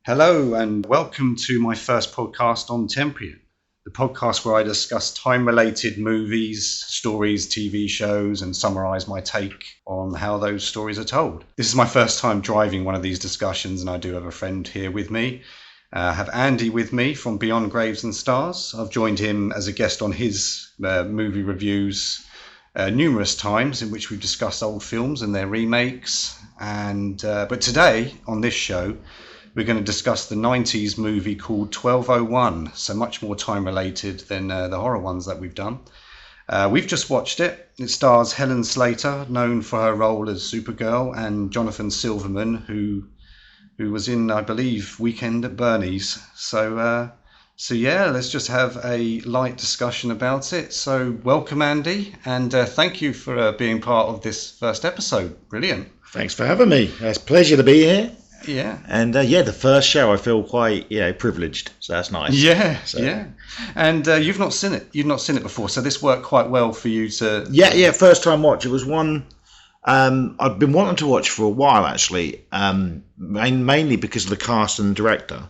Hello and welcome to my first podcast on Temprian, the podcast where I discuss time-related movies, stories, TV shows, and summarise my take on how those stories are told. This is my first time driving one of these discussions, and I do have a friend here with me. I have Andee with me from Beyond Graves and Stars. I've joined him as a guest on his movie reviews numerous times in which we've discussed old films and their remakes. But today, on this show, we're going to discuss the 90s movie called 1201, so much more time-related than the horror ones that we've done. We've just watched it. It stars Helen Slater, known for her role as Supergirl, and Jonathan Silverman, who was in, I believe, Weekend at Bernie's. So yeah, let's just have a light discussion about it. So welcome, Andee, and thank you for being part of this first episode. Brilliant. Thanks for having me. It's a pleasure to be here. Yeah. And the first show I feel quite, privileged. So that's nice. Yeah. And you've not seen it. You've not seen it before, so this worked quite well for you to. Yeah. First time watch. It was one I've been wanting to watch for a while actually. Mainly because of the cast and director.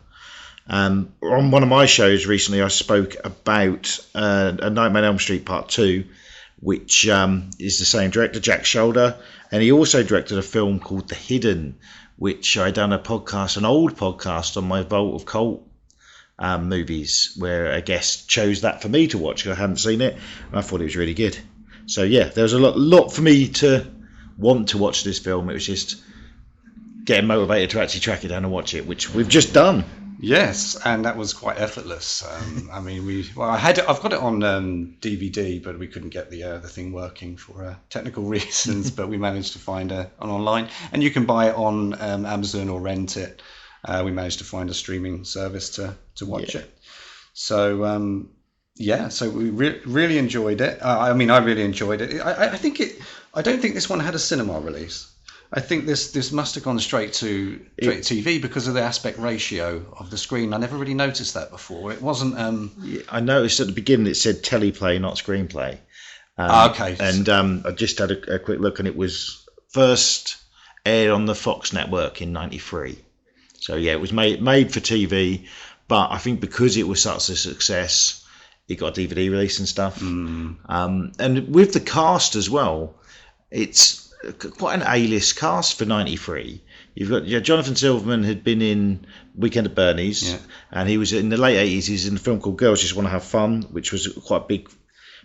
On one of my shows recently, I spoke about A Nightmare on Elm Street Part 2, which is the same director, Jack Shoulder, and he also directed a film called The Hidden, which I done an old podcast on my Vault of Cult movies, where a guest chose that for me to watch. I hadn't seen it, and I thought it was really good. So yeah, there was a lot for me to want to watch this film. It was just getting motivated to actually track it down and watch it, which we've just done. Yes, and that was quite effortless. I've got it on DVD, but we couldn't get the thing working for technical reasons. But we managed to find it online, and you can buy it on Amazon or rent it. We managed to find a streaming service to watch it. So so we really enjoyed it. I really enjoyed it. I don't think this one had a cinema release. I think this must have gone straight to TV because of the aspect ratio of the screen. I never really noticed that before. It wasn't. I noticed at the beginning it said teleplay, not screenplay. Okay. And I just had a quick look, and it was first aired on the Fox network in '93. So yeah, it was made for TV, but I think because it was such a success, it got a DVD release and stuff. And with the cast as well, it's quite an A-list cast for '93. You've got Jonathan Silverman had been in Weekend at Bernie's, and he was in the late '80s. He's in a film called Girls Just Want to Have Fun, which was quite a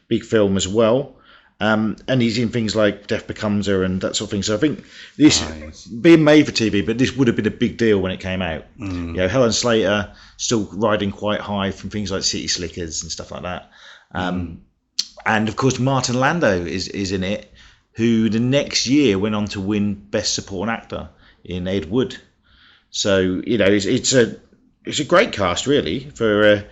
big film as well. And he's in things like Death Becomes Her and that sort of thing. So I think this being made for TV, but this would have been a big deal when it came out. Helen Slater still riding quite high from things like City Slickers and stuff like that. And of course Martin Landau is in it, who the next year went on to win Best Supporting Actor in Ed Wood. So it's a great cast really for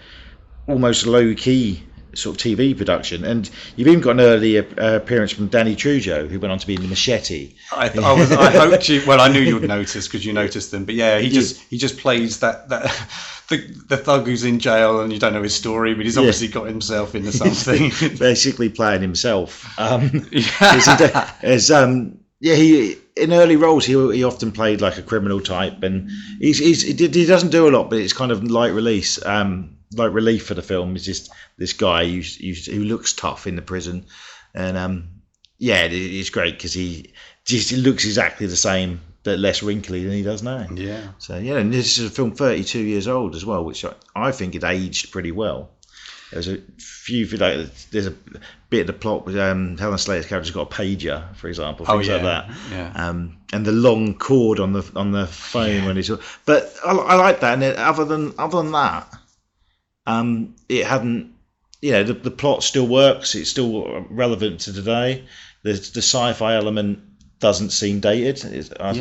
almost low key sort of TV production. And you've even got an early appearance from Danny Trujo, who went on to be in The Machete. I hoped you. Well, I knew you would notice because you noticed them. But yeah, he just plays that the thug who's in jail, and you don't know his story, but he's obviously got himself into something. Basically playing himself. He in early roles he often played like a criminal type, and he doesn't do a lot, but it's kind of light relief for the film. Is just this guy who looks tough in the prison, and it's great because he looks exactly the same but less wrinkly than he does now. Yeah. So and this is a film 32 years old as well, which I think it aged pretty well. There's a few there's a bit of the plot with Helen Slater's character's got a pager, for example, things like that. Yeah. And the long cord on the phone when he's. But I like that. And other than that, it hadn't. The plot still works. It's still relevant to today. The sci-fi element doesn't seem dated. I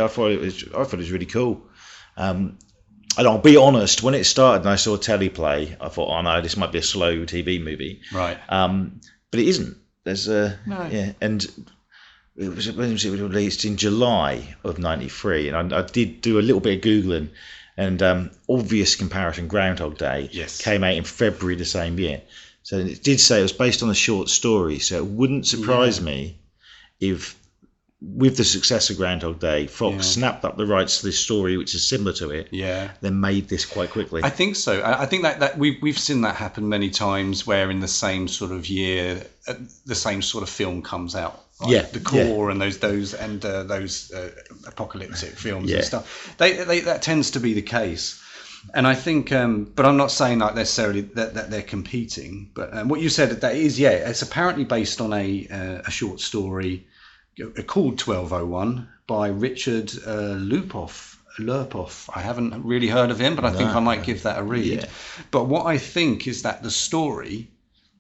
thought it was really cool. And I'll be honest, when it started and I saw teleplay, I thought, oh no, this might be a slow TV movie. Right. But it isn't. There's and it was released in July of '93, and I did do a little bit of Googling, and obvious comparison, Groundhog Day came out in February the same year. So it did say it was based on a short story, so it wouldn't surprise me if with the success of Groundhog Day, Fox snapped up the rights to this story, which is similar to it. Yeah. Then made this quite quickly. I think so. I think that we've seen that happen many times, where in the same sort of year, the same sort of film comes out. Right? Yeah. The Core and those apocalyptic films and stuff. That tends to be the case. And I think, but I'm not saying like necessarily that they're competing. But what you said, that is, it's apparently based on a short story called 1201 by Richard Lurpoff. I haven't really heard of him, but I think I might give that a read. Yeah. But what I think is that the story,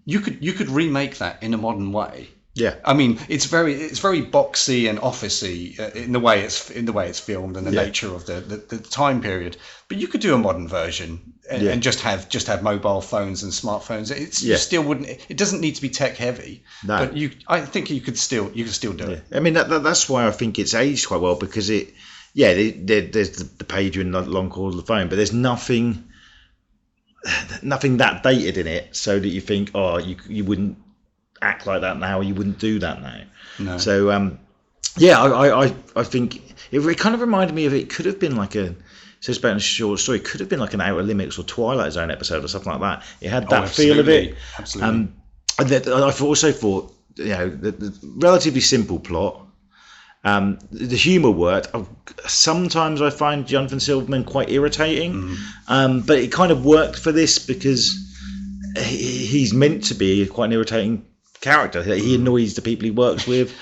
you could remake that in a modern way. Yeah, I mean, it's very boxy and officey in the way it's filmed and the nature of the time period. But you could do a modern version and just have mobile phones and smartphones. You still wouldn't. It doesn't need to be tech heavy. No. But I think you could still do it. I mean, that's why I think it's aged quite well, because there's the pager and the long call of the phone, but there's nothing that dated in it, so that you think, you wouldn't act like that now, you wouldn't do that now. No. So I think it kind of reminded me of, it could have been like says about a short story, it could have been like an Outer Limits or Twilight Zone episode or something like that. It had that feel of it. Absolutely. I've also thought, the relatively simple plot, the humour worked. Sometimes I find Jonathan Silverman quite irritating, but it kind of worked for this, because he's meant to be quite an irritating character. He annoys the people he works with.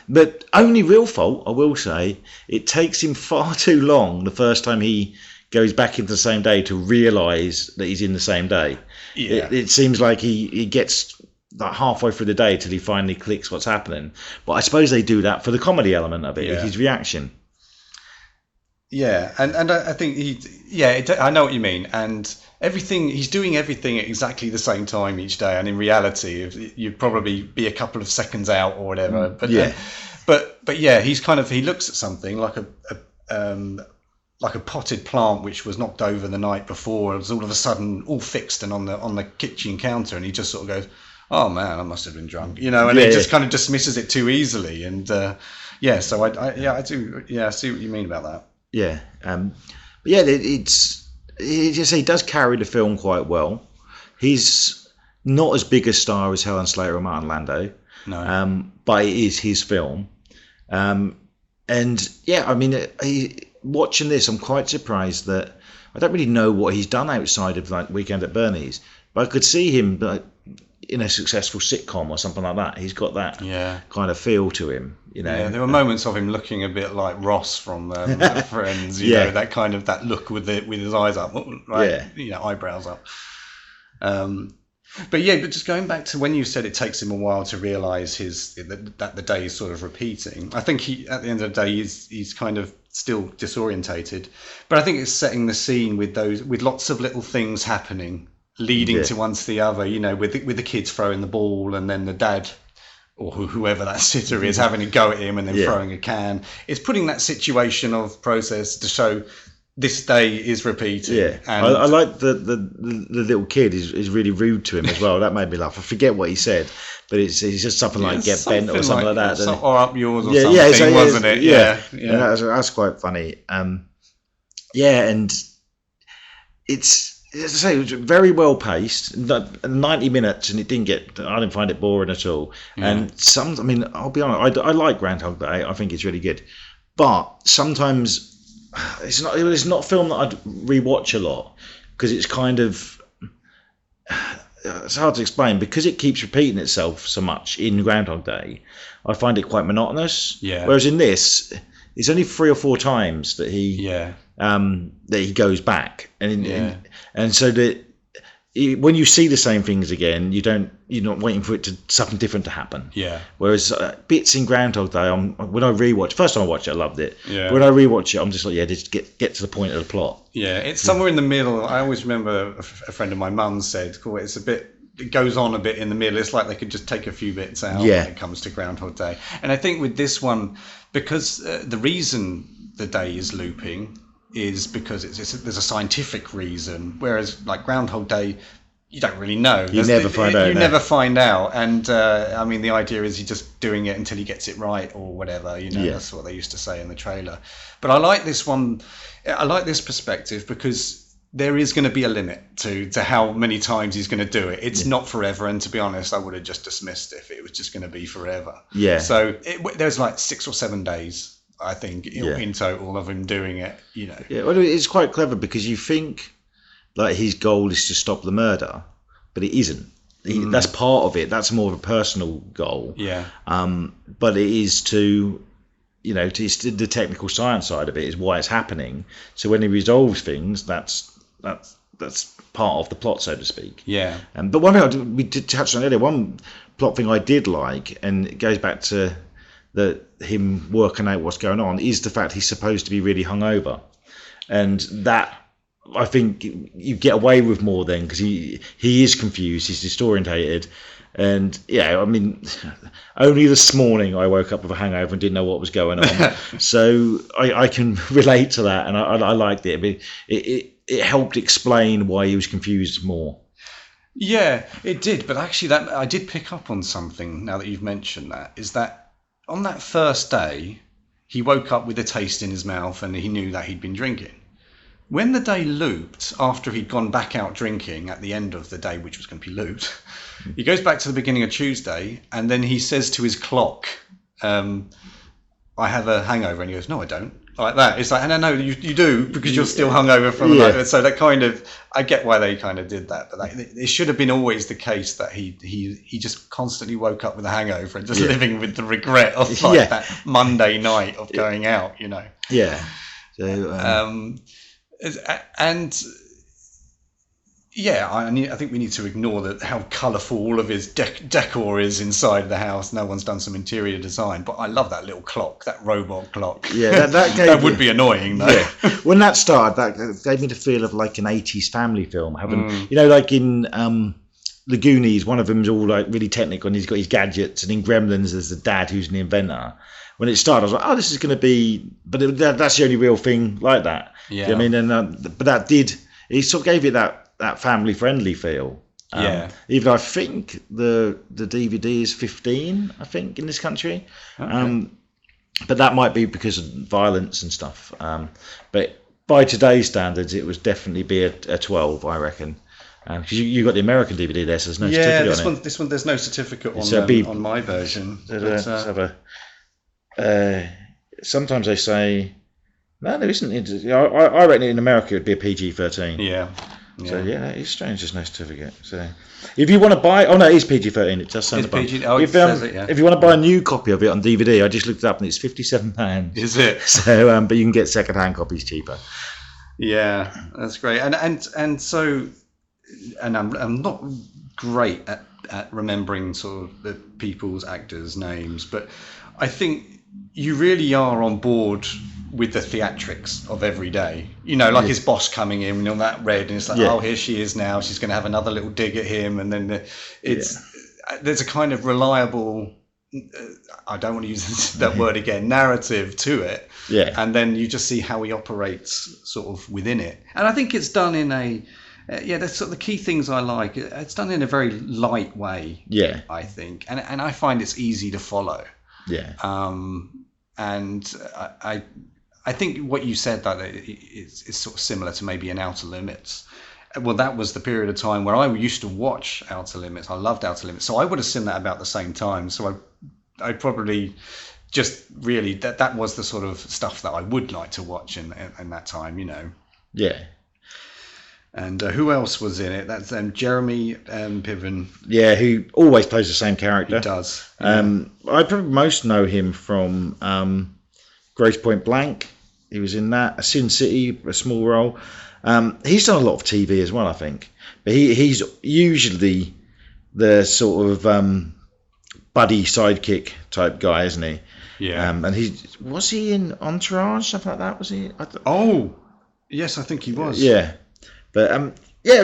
But only real fault, I will say, it takes him far too long the first time he goes back into the same day to realise that he's in the same day. It seems like he gets like halfway through the day till he finally clicks what's happening. But I suppose they do that for the comedy element of it, his reaction. Yeah, and I think I know what you mean. And he's doing everything at exactly the same time each day. And in reality, you'd probably be a couple of seconds out or whatever. But he looks at something like a potted plant which was knocked over the night before. It was all of a sudden all fixed and on the kitchen counter, and he just sort of goes, "Oh man, I must have been drunk," and he just kind of dismisses it too easily. And so I do. Yeah, I see what you mean about that. Yeah, he does carry the film quite well. He's not as big a star as Helen Slater or Martin Landau, but it is his film. Watching this, I'm quite surprised that I don't really know what he's done outside of like Weekend at Bernie's, but I could see him in a successful sitcom or something like that. He's got that kind of feel to him, Yeah, there were moments of him looking a bit like Ross from Friends, you know, that kind of that look with his eyes up, right? Eyebrows up. But just going back to when you said it takes him a while to realise that the day is sort of repeating. I think at the end of the day he's kind of still disorientated, but I think it's setting the scene with lots of little things happening, leading to one to the other, with the kids throwing the ball, and then the dad or whoever that sitter is having a go at him and then throwing a can. It's putting that situation of process to show this day is repeating. Yeah, and I like the little kid is really rude to him as well. That made me laugh. I forget what he said, but it's just something like "get bent" or something like that. Or up yours or something, wasn't it? Yeah. That's quite funny. And it's, as I say, it was very well paced. 90 minutes, and I didn't find it boring at all. Yeah. And I'll be honest, I like Groundhog Day. I think it's really good, but sometimes it's not a film that I'd rewatch a lot, because it's kind of, it's hard to explain, because it keeps repeating itself so much in Groundhog Day. I find it quite monotonous. Yeah. Whereas in this, it's only 3 or 4 times that he goes back, and so that when you see the same things again, you're not waiting for something different to happen. Yeah. Whereas bits in Groundhog Day, when I rewatch, first time I watched it, I loved it. Yeah. But when I rewatch it, I'm just like, just get to the point of the plot. Yeah, it's somewhere in the middle. I always remember a friend of my mum's said, it goes on a bit in the middle. It's like they could just take a few bits out when it comes to Groundhog Day. And I think with this one, because the reason the day is looping is because there's a scientific reason, whereas like Groundhog Day, you don't really know. You never find out. You never find out. And I mean, the idea is he's just doing it until he gets it right or whatever. You know, that's what they used to say in the trailer. But I like this one. I like this perspective because there is going to be a limit to how many times he's going to do it. It's not forever. And to be honest, I would have just dismissed if it was just going to be forever. Yeah. So there's like 6 or 7 days, I think, in total of him doing it. You know. Yeah. Well, it's quite clever because you think like his goal is to stop the murder, but it isn't. That's part of it. That's more of a personal goal. Yeah. But it is to, you know, it's the technical science side of it is why it's happening. So when he resolves things, that's part of the plot, so to speak. Yeah. But one thing we did touch on earlier, one plot thing I did like, and it goes back to him working out what's going on, is the fact he's supposed to be really hungover, and that I think you get away with more then because he is confused, he's disorientated. And yeah, I mean, only this morning I woke up with a hangover and didn't know what was going on. So I can relate to that, and I liked it. I mean, it helped explain why he was confused more. Yeah, it did. But actually, that I did pick up on something now that you've mentioned that, is that on that first day, he woke up with a taste in his mouth and he knew that he'd been drinking. When the day looped, after he'd gone back out drinking at the end of the day, which was going to be looped, he goes back to the beginning of Tuesday, and then he says to his clock, I have a hangover. And he goes, no, I don't. Like that. It's like, no, you do, because you're still hungover from the night. So that kind of, I get why they kind of did that, but it should have been always the case that he just constantly woke up with a hangover and just living with the regret of that Monday night of going out, you know. Yeah. So, and yeah, I think we need to ignore how colourful all of his decor is inside the house. No one's done some interior design, but I love that little clock, that robot clock. Yeah, that would be annoying though. Yeah. When that started, that gave me the feel of like an 80s family film. You know, like in The Goonies, one of them's all like really technical and he's got his gadgets, and in Gremlins there's the dad who's the inventor. When it started, I was like, oh, this is going to be... But that's the only real thing like that. Yeah. You know what I mean? But that did... It sort of gave it that family-friendly feel. Even I think the DVD is 15, I think, in this country. Okay. But that might be because of violence and stuff. But by today's standards, it would definitely be a 12, I reckon. Because you got the American DVD there, so there's no certificate on it. This one, there's no certificate on my version. Let's have a... sometimes they say no, there isn't. I reckon in America it'd be a PG-13. Yeah. So yeah, it's strange there's no certificate. So if you want to buy, it is PG-13. It does sound about. If you want to buy a new copy of it on DVD, I just looked it up and it's £57. Is it? So but you can get second-hand copies cheaper. Yeah, that's great. And so, and I'm not great at remembering sort of the people's actors' names, but I think you really are on board with the theatrics of every day. You know, like his boss coming in on that red, and it's like, oh, here she is now. She's going to have another little dig at him, and then there's a kind of reliable. I don't want to use that word again. Narrative to it. Yeah. And then you just see how he operates sort of within it, and I think it's done in a. That's sort of the key things I like. It's done in a very light way. Yeah. I think, and I find it's easy to follow. Yeah. And I think what you said that is sort of similar to maybe an Outer Limits. Well, that was the period of time where I used to watch Outer Limits. I loved Outer Limits, so I would have seen that about the same time. So I probably just really that was the sort of stuff that I would like to watch in that time, you know. Yeah. And who else was in it? That's Jeremy Piven. Yeah, who always plays the same character. He does. Yeah. I probably most know him from Grosse Pointe Blank. He was in that. Sin City, a small role. He's done a lot of TV as well, I think. But he's usually the sort of buddy sidekick type guy, isn't he? Yeah. And was he in Entourage, stuff like that? Was he? Yes, I think he was. Yeah. But I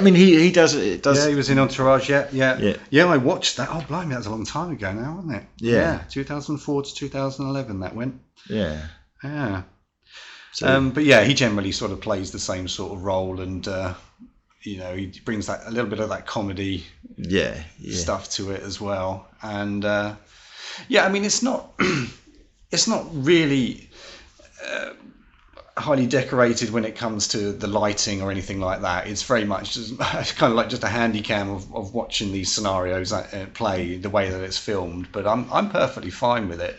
mean, he does it. Yeah, he was in Entourage. Yeah. I watched that. Oh, blimey, that was a long time ago now, wasn't it? Yeah. 2004 to 2011 that went. Yeah. Yeah. So, but yeah, he generally sort of plays the same sort of role, and he brings that a little bit of that comedy stuff to it as well. And I mean, it's not it's not really highly decorated when it comes to the lighting or anything like that. It's very much just kind of like just a handy cam of watching these scenarios play, the way that it's filmed. But I'm perfectly fine with it.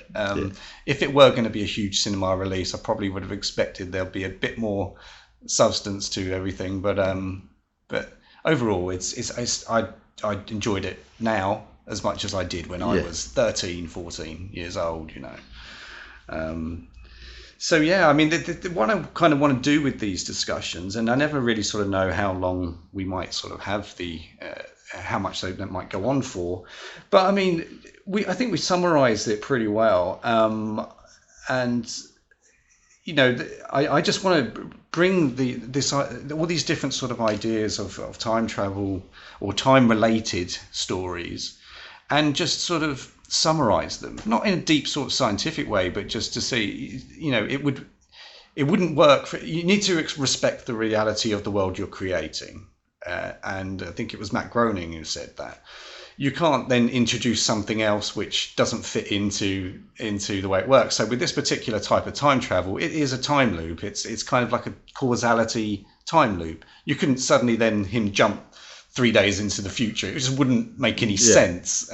If it were going to be a huge cinema release, I probably would have expected there'll be a bit more substance to everything. But overall, I enjoyed it now as much as I did when I was 13, 14 years old. So I mean, what I kind of want to do with these discussions, and I never really sort of know how long we might sort of have how much they might go on for, but I mean, I think we summarised it pretty well, and I just want to bring all these different sort of ideas of time travel or time related stories, and just sort of summarize them, not in a deep sort of scientific way, but just to see, it wouldn't work you need to respect the reality of the world you're creating, and I think it was Matt Groening who said that you can't then introduce something else which doesn't fit into the way it works. So with this particular type of time travel, it is a time loop. It's kind of like a causality time loop. You couldn't suddenly then him jump 3 days into the future. It just wouldn't make any sense.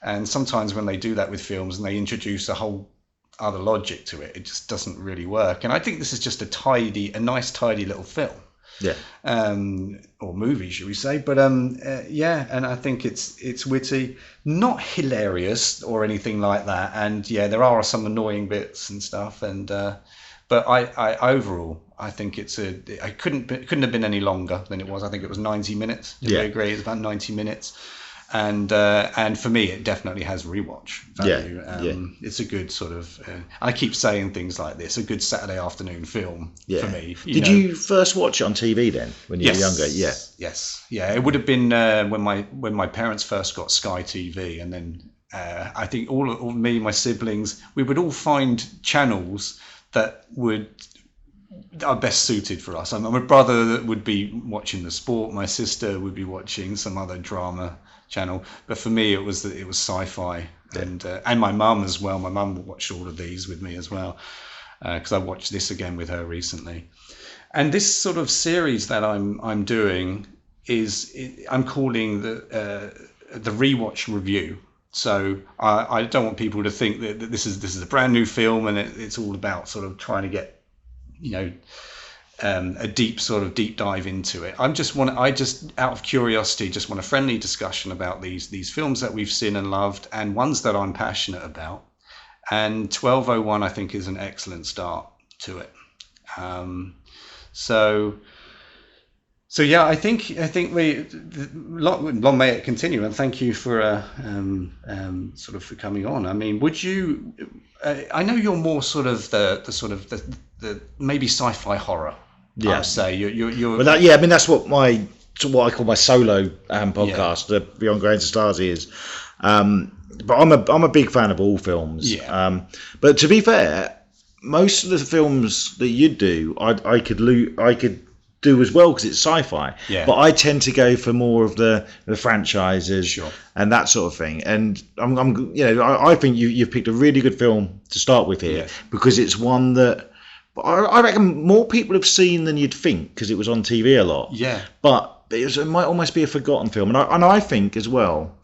And sometimes when they do that with films and they introduce a whole other logic to it, it just doesn't really work. And I think this is just a nice, tidy little film. Yeah. Or movie, should we say? But and I think it's witty, not hilarious or anything like that. And there are some annoying bits and stuff. And but I overall, I think it couldn't have been any longer than it was. I think it was 90 minutes. Do you agree? It's about 90 minutes. And for me, it definitely has rewatch value. It's a good sort of. I keep saying things like this: a good Saturday afternoon film for me. Did you first watch it on TV then when you were younger? Yes. It would have been when my parents first got Sky TV, and then I think all me and my siblings, we would all find channels that are best suited for us. My brother would be watching the sport. My sister would be watching some other drama channel, but for me it was sci-fi, and my mum as well. My mum watched all of these with me as well, because I watched this again with her recently. And this sort of series that I'm doing I'm calling the Rewatch Review. So I don't want people to think that this is a brand new film and it's all about sort of trying to get a deep dive into it. I just out of curiosity just want a friendly discussion about these films that we've seen and loved, and ones that I'm passionate about. And 1201 I think is an excellent start to it. So I think we long may it continue, and thank you for sort of for coming on. I mean, would you? I know you're more sort of the maybe sci-fi horror. I would say you're. Well, I mean that's what I call my solo podcast, the Beyond Grains of Stars is. But I'm a big fan of all films. But to be fair, most of the films that you do, I could do as well because it's sci-fi. But I tend to go for more of the franchises and that sort of thing. And I think you've picked a really good film to start with here because it's one that I reckon more people have seen than you'd think because it was on TV a lot. But it might almost be a forgotten film. And I think as well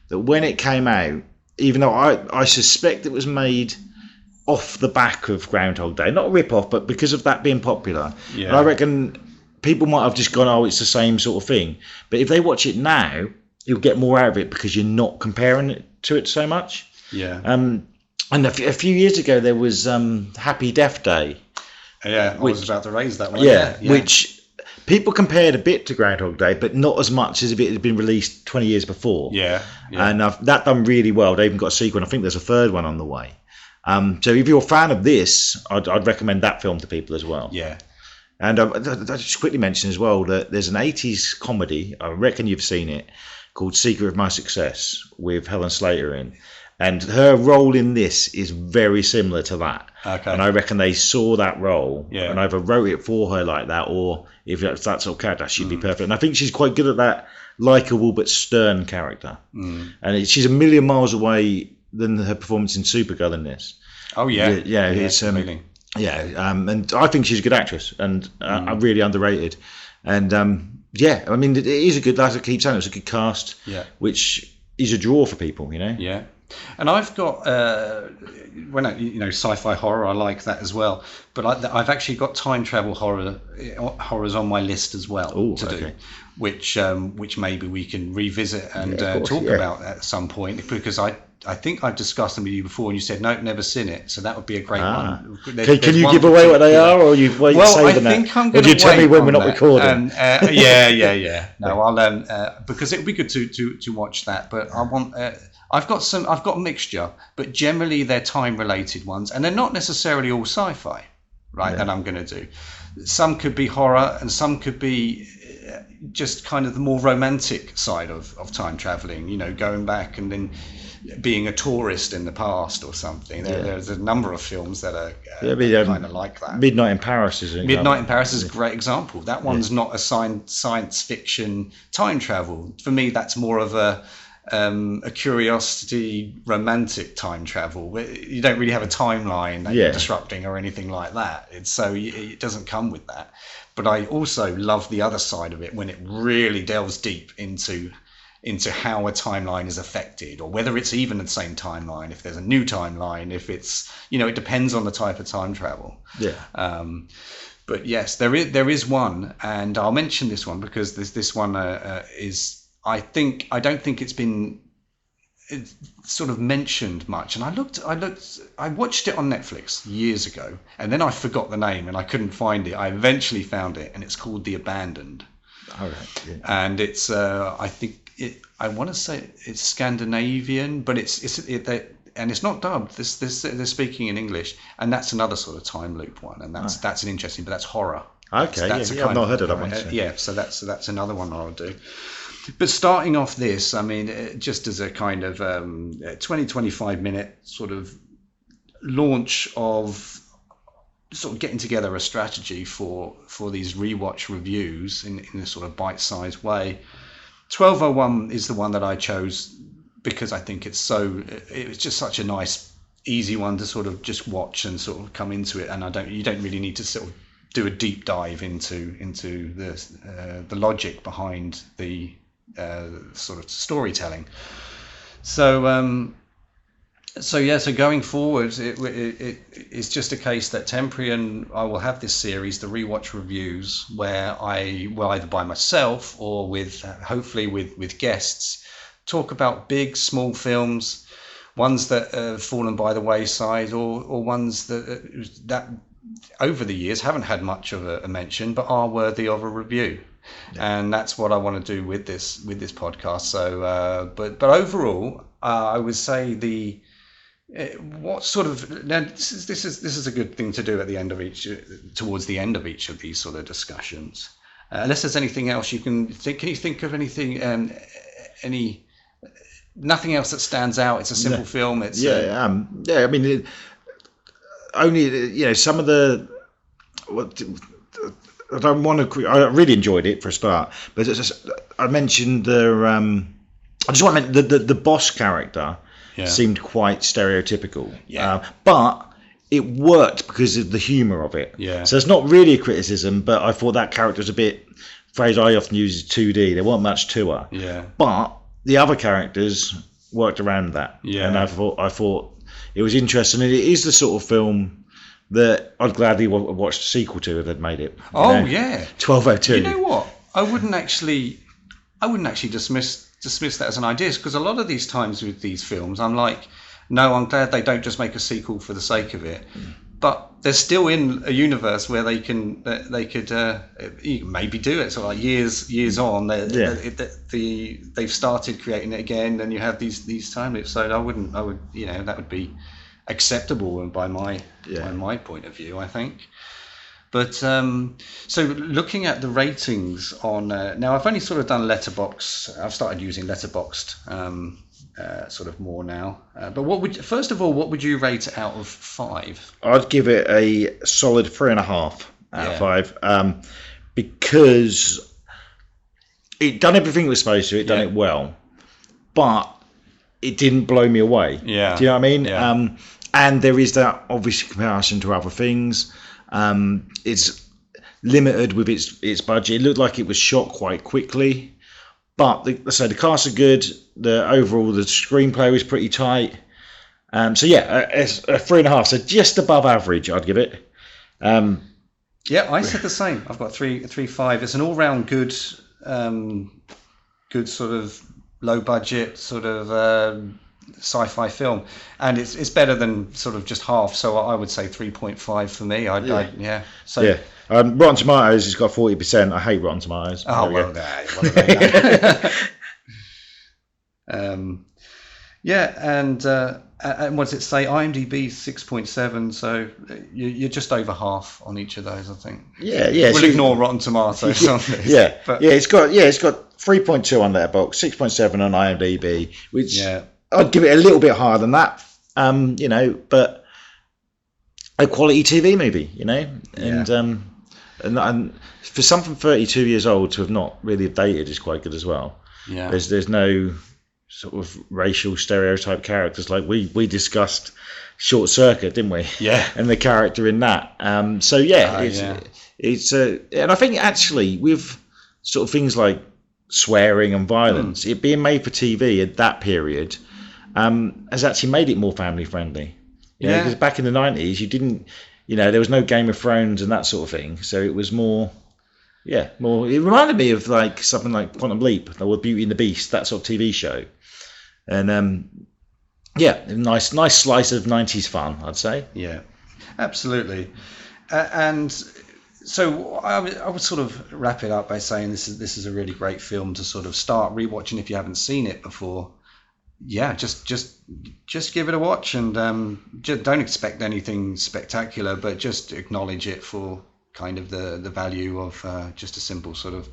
that when it came out, even though I suspect it was made off the back of Groundhog Day, not a rip-off, but because of that being popular, and I reckon people might have just gone, it's the same sort of thing. But if they watch it now, you'll get more out of it because you're not comparing it to it so much. And a few years ago, there was Happy Death Day. I was about to raise that one. Which people compared a bit to Groundhog Day, but not as much as if it had been released 20 years before. And that done really well. They even got a sequel, and I think there's a third one on the way. So if you're a fan of this, I'd recommend that film to people as well. And I just quickly mention as well that there's an 80s comedy, I reckon you've seen it, called Secret of My Success with Helen Slater in. And her role in this is very similar to that. Okay. And I reckon they saw that role Yeah. and either wrote it for her like that, or if that's that sort of character, she'd be perfect. And I think she's quite good at that likeable but stern character. And she's a million miles away than her performance in Supergirl in this. Oh yeah, it's really. And I think she's a good actress and really underrated. And I mean, it is a good, as I keep saying, it's a good cast, which is a draw for people, you know. Yeah, and I've got sci-fi horror, I like that as well. But I've actually got time travel horrors on my list as well do, which maybe we can revisit and talk about at some point, because I think I've discussed them with you before, and you said no, never seen it. So that would be a great one. Can you give away what they are, or you saving that? I think I'm going to. Or do you tell me when we're not recording? Yeah. No, I'll because it would be good to watch that. But I want. I've got a mixture, but generally they're time-related ones, and they're not necessarily all sci-fi, right? That I'm going to do. Some could be horror, and some could be just kind of the more romantic side of time traveling. You know, going back and then being a tourist in the past or something. There's a number of films that are kind of like that. Midnight in Paris is a great example. That one's not a science fiction time travel. For me, that's more of a curiosity, romantic time travel. You don't really have a timeline that you're disrupting or anything like that. It doesn't come with that. But I also love the other side of it, when it really delves deep into how a timeline is affected, or whether it's even the same timeline, if there's a new timeline, if it's, it depends on the type of time travel. But yes, there is one, and I'll mention this one because this one is, I don't think it's been sort of mentioned much. And I watched it on Netflix years ago, and then I forgot the name and I couldn't find it. I eventually found it, and it's called The Abandoned. All right. Yeah. And it's I want to say it's Scandinavian, but and it's not dubbed. They're speaking in English, and that's another sort of time loop one, and that's an interesting, but that's horror. Okay, I've not heard of that one. So that's another one I'll do. But starting off this, I mean, just as a kind of 20-25 minute sort of launch of sort of getting together a strategy for these rewatch reviews in a sort of bite-sized way. 1201 is the one that I chose because I think it was just such a nice, easy one to sort of just watch and sort of come into it, and you don't really need to sort of do a deep dive into the logic behind the sort of storytelling. So going forward, it's just a case that I will have this series, the Rewatch Reviews, where I will either by myself or hopefully with guests talk about big, small films, ones that have fallen by the wayside, or ones that over the years haven't had much of a mention but are worthy of a review. And that's what I want to do with this podcast. So, but overall, I would say what sort of, now this is a good thing to do at the end of towards the end of each of these sort of discussions. Unless there's anything else you can you think of anything, nothing else that stands out? It's a simple film. It's I mean, only some of the I really enjoyed it for a start, but I mentioned the boss character seemed quite stereotypical, but it worked because of the humour of it. So it's not really a criticism, but I thought that character was a bit, phrase I often use is 2D. There wasn't much to her. But the other characters worked around that. And I thought it was interesting. And it is the sort of film that I'd gladly watched a sequel to if they'd made it. 1202. You know what? I wouldn't actually dismiss that as an idea, because a lot of these times with these films, I'm like, no, I'm glad they don't just make a sequel for the sake of it. But they're still in a universe where they could maybe do it. So like years on, they've started creating it again, and you have these time loops. So that would be acceptable by my point of view, I think. But so looking at the ratings on now, I've only sort of done Letterboxd. I've started using Letterboxd sort of more now. But first of all, what would you rate it out of 5? I'd give it a solid 3.5 out of 5, because it done everything it was supposed to. It done it well, but it didn't blow me away. Yeah. Do you know what I mean? Yeah. And there is that obvious comparison to other things. It's limited with its budget. It looked like it was shot quite quickly, but let's say the cast are good. The screenplay was pretty tight. So yeah, it's a 3.5. So just above average, I'd give it. Yeah, I said the same. I've got 3.5. It's an all-round good sort of low budget sort of sci-fi film, and it's better than sort of just half. So I would say 3.5 for me. Rotten Tomatoes has got 40%. I hate Rotten Tomatoes. Oh well, and what does it say? IMDb 6.7. So you're just over half on each of those, I think. Yeah. We'll ignore Rotten Tomatoes. It's got 3.2 on Letterboxd, 6.7 on IMDb, which I'd give it a little bit higher than that. But a quality TV movie, and for something 32 years old to have not really dated is quite good as well. Yeah. There's no sort of racial stereotype characters like we discussed Short Circuit, didn't we? Yeah. And the character in that. It's and I think actually with sort of things like swearing and violence, it being made for TV at that period has actually made it more family friendly. Because back in the 90s, you didn't, there was no Game of Thrones and that sort of thing. So it was more. It reminded me of like something like Quantum Leap or Beauty and the Beast, that sort of TV show. And nice slice of 90s fun, I'd say. Yeah, absolutely. And so I would sort of wrap it up by saying this is a really great film to sort of start rewatching if you haven't seen it before. Yeah, just give it a watch, and just don't expect anything spectacular, but just acknowledge it for kind of the value of just a simple sort of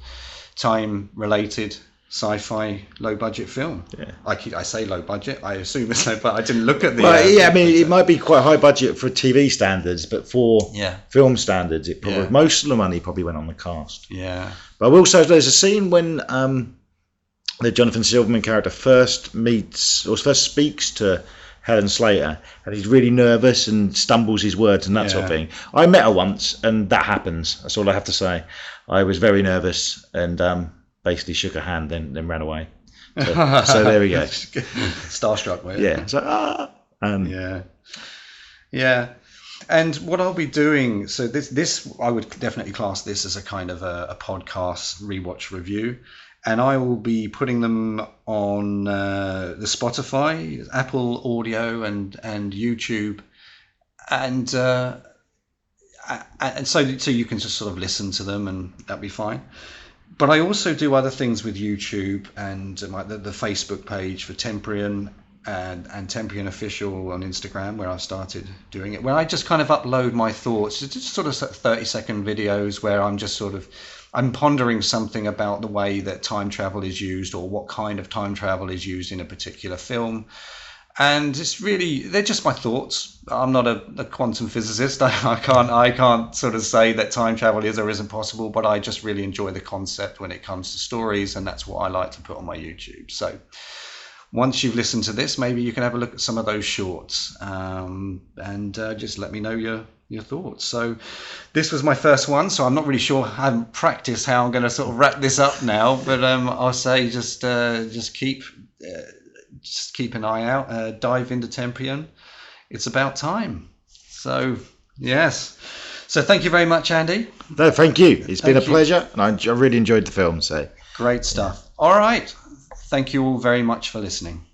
time-related sci-fi low-budget film. Yeah. I say low budget. I assume it's low, but I didn't look at the. It might be quite high budget for TV standards, but for film standards, it probably most of the money probably went on the cast. Yeah. But I will say there's a scene when the Jonathan Silverman character first speaks to Helen Slater, and he's really nervous and stumbles his words and that sort of thing. I met her once, and that happens. That's all I have to say. I was very nervous and basically shook her hand, then ran away. So there we go. Starstruck, were you? Yeah. So yeah. And what I'll be doing, so this I would definitely class this as a kind of a podcast rewatch review. And I will be putting them on the Spotify, Apple Audio, and YouTube, and so you can just sort of listen to them, and that'll be fine. But I also do other things with YouTube and like the Facebook page for Temprian and Temprian Official on Instagram, where I started doing it, where I just kind of upload my thoughts, just sort of 30-second videos where I'm pondering something about the way that time travel is used, or what kind of time travel is used in a particular film. And they're just my thoughts. I'm not a quantum physicist. I can't sort of say that time travel is or isn't possible, but I just really enjoy the concept when it comes to stories, and that's what I like to put on my YouTube. So once you've listened to this, maybe you can have a look at some of those shorts, and just let me know your thoughts. So this was my first one, so I'm not really sure. I haven't practiced how I'm going to sort of wrap this up now, but I'll say just keep an eye out, dive into Temprian. It's about time. So yes, so thank you very much, Andee. No, thank you. It's been a pleasure, and I really enjoyed the film. So great stuff. All right, thank you all very much for listening.